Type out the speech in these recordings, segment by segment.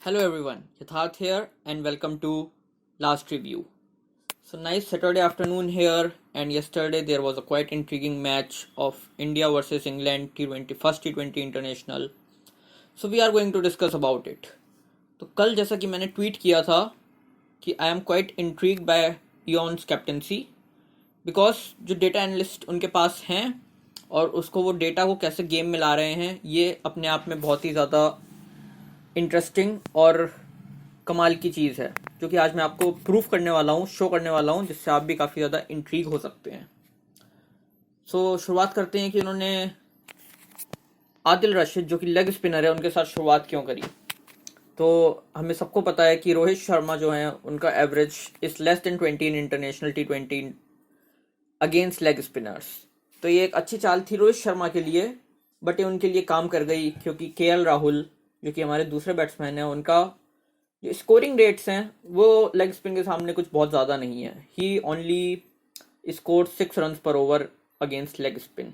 Hello everyone, Yatharth here and welcome to Last Review. So nice Saturday afternoon here, and yesterday there was a quite intriguing match of India versus England T20 first T20 international. So we are going to discuss about it. तो कल जैसा कि मैंने tweet किया था कि I am quite intrigued by Eoin's captaincy because जो data analyst उनके पास हैं और उसको वो डेटा को कैसे गेम में ला रहे हैं, ये अपने आप में बहुत ही ज़्यादा इंटरेस्टिंग और कमाल की चीज़ है, जो कि आज मैं आपको प्रूफ करने वाला हूँ, शो करने वाला हूँ, जिससे आप भी काफ़ी ज़्यादा इंट्रीग हो सकते हैं। शुरुआत करते हैं कि उन्होंने आदिल रशीद, जो कि लेग स्पिनर है, उनके साथ शुरुआत क्यों करी। तो हमें सबको पता है कि रोहित शर्मा जो है उनका average is less than 20 in international T20 against leg spinners. तो ये एक अच्छी चाल थी रोहित शर्मा के लिए, बट ये उनके लिए काम कर गई क्योंकि KL राहुल, जो कि हमारे दूसरे बैट्समैन हैं, उनका जो स्कोरिंग रेट्स हैं वो लेग स्पिन के सामने कुछ बहुत ज़्यादा नहीं है। ही ओनली स्कोर 6 रन पर over against leg spin,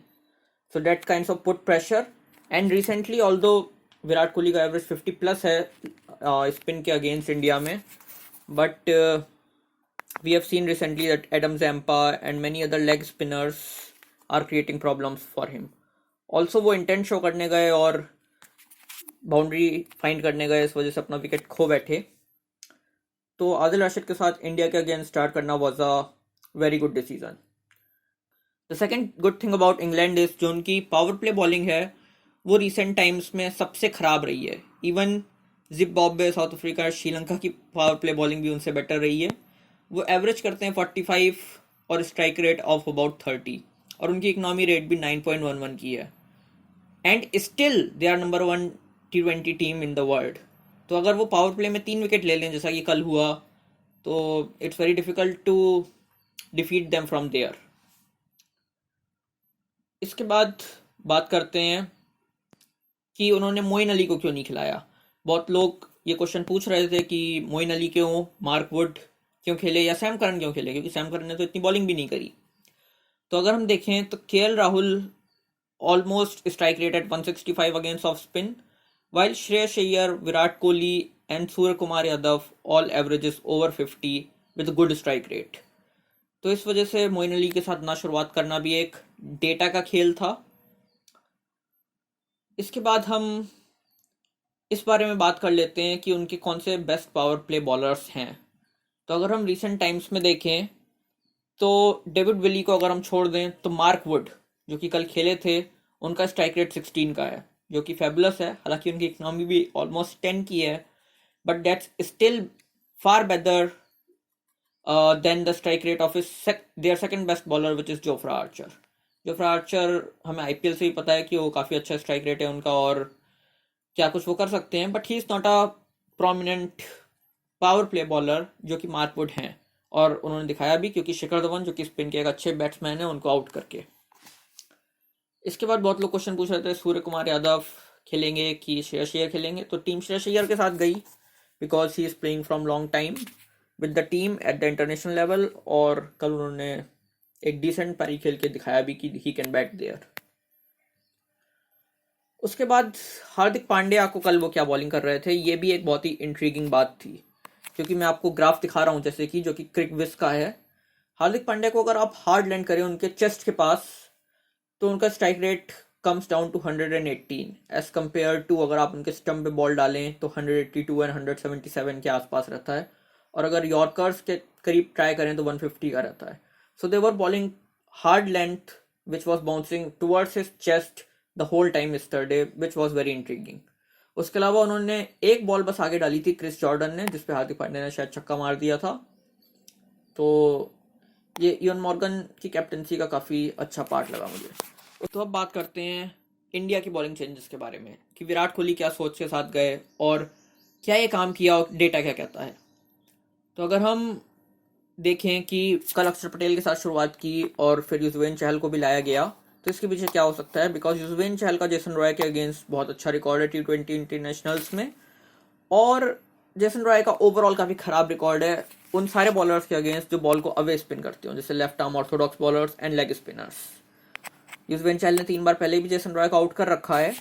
so that kinds of put pressure. And recently although Virat Kohli का एवरेज 50 प्लस है स्पिन के अगेंस्ट इंडिया में, but we have seen recently that Adam Zampa and many other leg spinners are creating problems for him. Also वो intent show करने गए और boundary find करने गए, इस वजह से अपना विकेट खो बैठे। तो आदिल राशिद के साथ इंडिया के अगेंस्ट स्टार्ट करना was a very good decision. The second good thing about England is जो उनकी पावर प्ले बॉलिंग है वो रिसेंट टाइम्स में सबसे खराब रही है। Even Zimbabwe, south Africa, Sri Lanka की पावर प्ले बॉलिंग भी उनसे बेटर रही है। वो एवरेज करते हैं 45 और स्ट्राइक रेट ऑफ अबाउट 30, और उनकी इकोनॉमी रेट भी 9.11 की है। And still they are number 1 T20 team in the world. तो अगर वो पावर प्ले में 3 विकेट ले लें जैसा कि कल हुआ, तो it's very difficult to defeat them from there. इसके बाद बात करते हैं कि उन्होंने मोइन अली को क्यों नहीं खिलाया। बहुत लोग ये क्वेश्चन पूछ रहे थे कि मोइन अली क्यों, मार्क वुड क्यों खेले या सैम करन क्यों खेले, क्योंकि सैम करन ने तो इतनी बॉलिंग भी नहीं करी। तो अगर हम देखें तो KL Rahul almost strike rate at 165 against of spin, while Shreyas Iyer, Virat Kohli and Surya Kumar Yadav all averages over 50 with a good strike rate. तो इस वजह से मोइन अली के साथ ना शुरुआत करना भी एक डेटा का खेल था। इसके बाद हम इस बारे में बात कर लेते हैं कि उनके कौन से बेस्ट पावर प्ले बॉलर्स हैं। तो अगर हम रिसेंट टाइम्स में देखें तो डेविड विली को अगर हम छोड़ दें तो मार्क वुड, जो कि कल खेले थे, उनका स्ट्राइक रेट 16 का है, जो कि फेबुलस है। हालांकि उनकी इकोनॉमी भी ऑलमोस्ट 10 की है, but that's still far better than the strike rate of their second best bowler which is Jofra Archer. Jofra Archer हमें IPL से ही पता है कि वो काफ़ी अच्छा स्ट्राइक रेट है उनका और क्या कुछ वो कर सकते हैं, but he is not a prominent power play bowler जो कि मार्क वुड हैं। और उन्होंने दिखाया भी, क्योंकि शिखर धवन जो कि स्पिन के एक अच्छे बैट्समैन हैं उनको आउट करके। इसके बाद बहुत लोग क्वेश्चन पूछ रहे थे सूर्य कुमार यादव खेलेंगे कि श्रेयस अय्यर खेलेंगे। तो टीम श्रेयस अय्यर के साथ गई because he is playing from long time with the team at the international level, और कल उन्होंने एक डिसेंट पारी खेल के दिखाया भी कि ही कैन बैट देयर। उसके बाद हार्दिक पांड्या को कल वो क्या बॉलिंग कर रहे थे, ये भी एक बहुत ही इंट्रीगिंग बात थी, क्योंकि मैं आपको ग्राफ दिखा रहा हूँ जैसे कि जो कि क्रिकविज का है। हार्दिक पांड्या को अगर आप हार्ड लैंड करें उनके चेस्ट के पास, तो उनका strike rate comes down to 118 as compare to अगर आप उनके स्टम्प पे बॉल डालें तो 182 एंड 177 के आसपास रहता है, और अगर यॉर्कर्स के करीब ट्राई करें तो 150 का रहता है। So they were bowling hard length which was bouncing towards his chest the whole time yesterday, which was very intriguing. उसके अलावा उन्होंने एक बॉल बस आगे डाली थी क्रिस जॉर्डन ने, जिसपे हार्दिक पांड्या ने शायद छक्का मार दिया था। तो ये इयन मॉर्गन की कैप्टनसी का काफ़ी अच्छा पार्ट लगा मुझे। तो अब बात करते हैं इंडिया की बॉलिंग चेंजेस के बारे में कि विराट कोहली क्या सोच के साथ गए और क्या ये काम किया और डेटा क्या कहता है। तो अगर हम देखें कि कल अक्षर पटेल के साथ शुरुआत की और फिर युजवेंद्र चहल को भी लाया गया, तो इसके पीछे क्या हो सकता है। बिकॉज युजवेंद्र चहल का जेसन रॉय के अगेंस्ट बहुत अच्छा रिकॉर्ड है T20 इंटरनेशनल्स में, और जेसन रॉय का ओवरऑल काफ़ी ख़राब रिकॉर्ड है उन सारे बॉलर्स के अगेंस्ट जो बॉल को अवे स्पिन करते हो, जैसे left arm orthodox bowlers and leg spinners. Yuzvendra Chahal ने 3 बार पहले भी जेसन रॉय को आउट कर रखा है,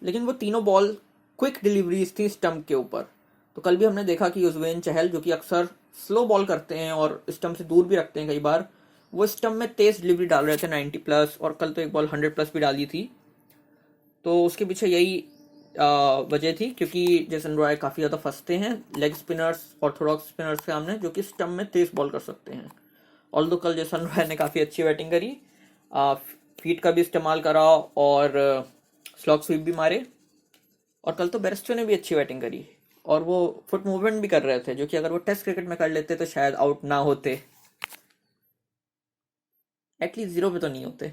लेकिन वो तीनों बॉल क्विक डिलीवरीज थी स्टंप के ऊपर, तो कल भी हमने देखा कि युजवेंद्र चहल, जो कि अक्सर स्लो बॉल करते हैं और स्टंप से दूर भी रखते हैं कई बार, वो स्टंप में तेज डिलीवरी डाल रहे थे 90+, और कल तो एक बॉल 100+ भी डाली थी। तो उसके पीछे यही वजह थी, क्योंकि जेसन रॉय काफ़ी ज़्यादा फंसते हैं लेग स्पिनर्स, ऑर्थोडॉक्स स्पिनर्स के सामने, जो कि स्टंप में तेज बॉल कर सकते हैं। ऑल्दो कल जेसन रॉय ने काफ़ी अच्छी बैटिंग करी, फीट का भी इस्तेमाल करा और स्लॉग स्वीप भी मारे। और कल तो बेरस्टो ने भी अच्छी बैटिंग करी और वो फुट मूवमेंट भी कर रहे थे, जो कि अगर वो टेस्ट क्रिकेट में कर लेते तो शायद आउट ना होते, एटलीस्ट 0 पे तो नहीं होते।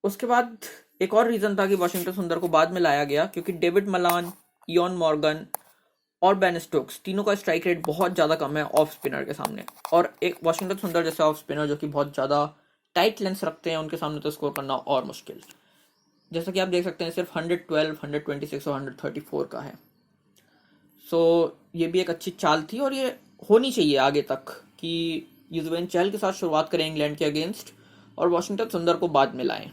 उसके बाद एक और रीज़न था कि वाशिंगटन सुंदर को बाद में लाया गया, क्योंकि डेविड मलान, इयॉन मॉर्गन और बेन स्टोक्स तीनों का स्ट्राइक रेट बहुत ज़्यादा कम है ऑफ स्पिनर के सामने, और एक वाशिंगटन सुंदर जैसे ऑफ स्पिनर जो कि बहुत ज़्यादा टाइट लेंस रखते हैं, उनके सामने तो स्कोर करना और मुश्किल। जैसा कि आप देख सकते हैं सिर्फ 112, 126 और 134 का है। सो ये भी एक अच्छी चाल थी और ये होनी चाहिए आगे तक कि युजवेंद्र चहल के साथ शुरुआत करें इंग्लैंड के अगेंस्ट और वाशिंगटन सुंदर को बाद में लाएं।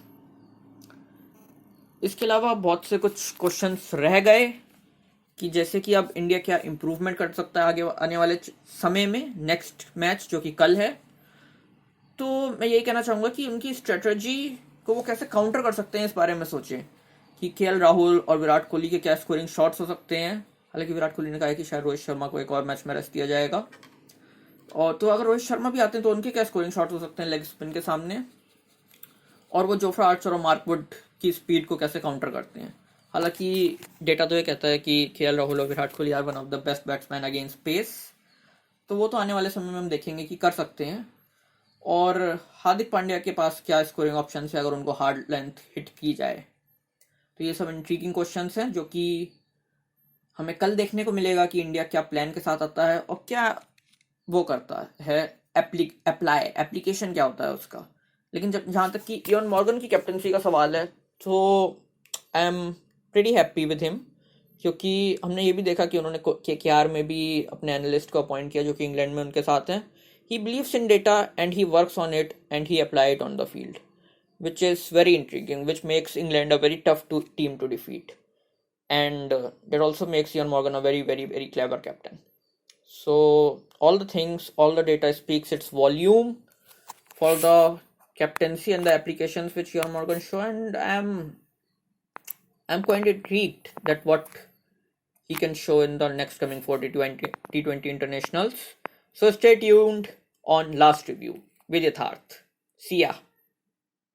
इसके अलावा बहुत से कुछ क्वेश्चंस रह गए कि जैसे कि अब इंडिया क्या इम्प्रूवमेंट कर सकता है आगे आने वाले समय में, नेक्स्ट मैच जो कि कल है। तो मैं यही कहना चाहूँगा कि उनकी स्ट्रेटजी को वो कैसे काउंटर कर सकते हैं, इस बारे में सोचें कि केएल राहुल और विराट कोहली के क्या स्कोरिंग शॉट्स हो सकते हैं। हालांकि विराट कोहली ने कहा है कि शायद रोहित शर्मा को एक और मैच में रेस्ट दिया जाएगा, और तो अगर रोहित शर्मा भी आते हैं तो उनके क्या स्कोरिंग शॉट्स हो सकते हैं लेग स्पिन के सामने, और वो जोफ्रा आर्चर और मार्क वुड की स्पीड को कैसे काउंटर करते हैं। हालांकि डेटा तो ये कहता है कि केएल राहुल और Virat Kohli are one of the best batsman against pace, तो वो तो आने वाले समय में हम देखेंगे कि कर सकते हैं। और हार्दिक पांड्या के पास क्या स्कोरिंग ऑप्शन है अगर उनको हार्ड लेंथ हिट की जाए। तो ये सब इंट्रीगिंग क्वेश्चंस हैं जो कि हमें कल देखने को मिलेगा कि इंडिया क्या प्लान के साथ आता है और क्या वो करता है, एप्लीकेशन क्या होता है उसका। लेकिन जब जहाँ तक कि इयॉन मॉर्गन की कैप्टनसी का सवाल है, तो I am pretty happy with him, क्योंकि हमने ये भी देखा कि उन्होंने केकेआर में भी अपने एनालिस्ट को अपॉइंट किया जो कि इंग्लैंड में उनके साथ हैं। He believes in data and he works on it and he apply it on the field, which is very intriguing, which makes England a very tough team to defeat. And that also makes Ian Morgan a very, very, very clever captain. So, all the things, all the data speaks its volume for the captaincy and the applications which Ian Morgan show, and I'm quite intrigued that what he can show in the next coming 40 T20 internationals. So, stay tuned on Last Review with Yatharth. See ya.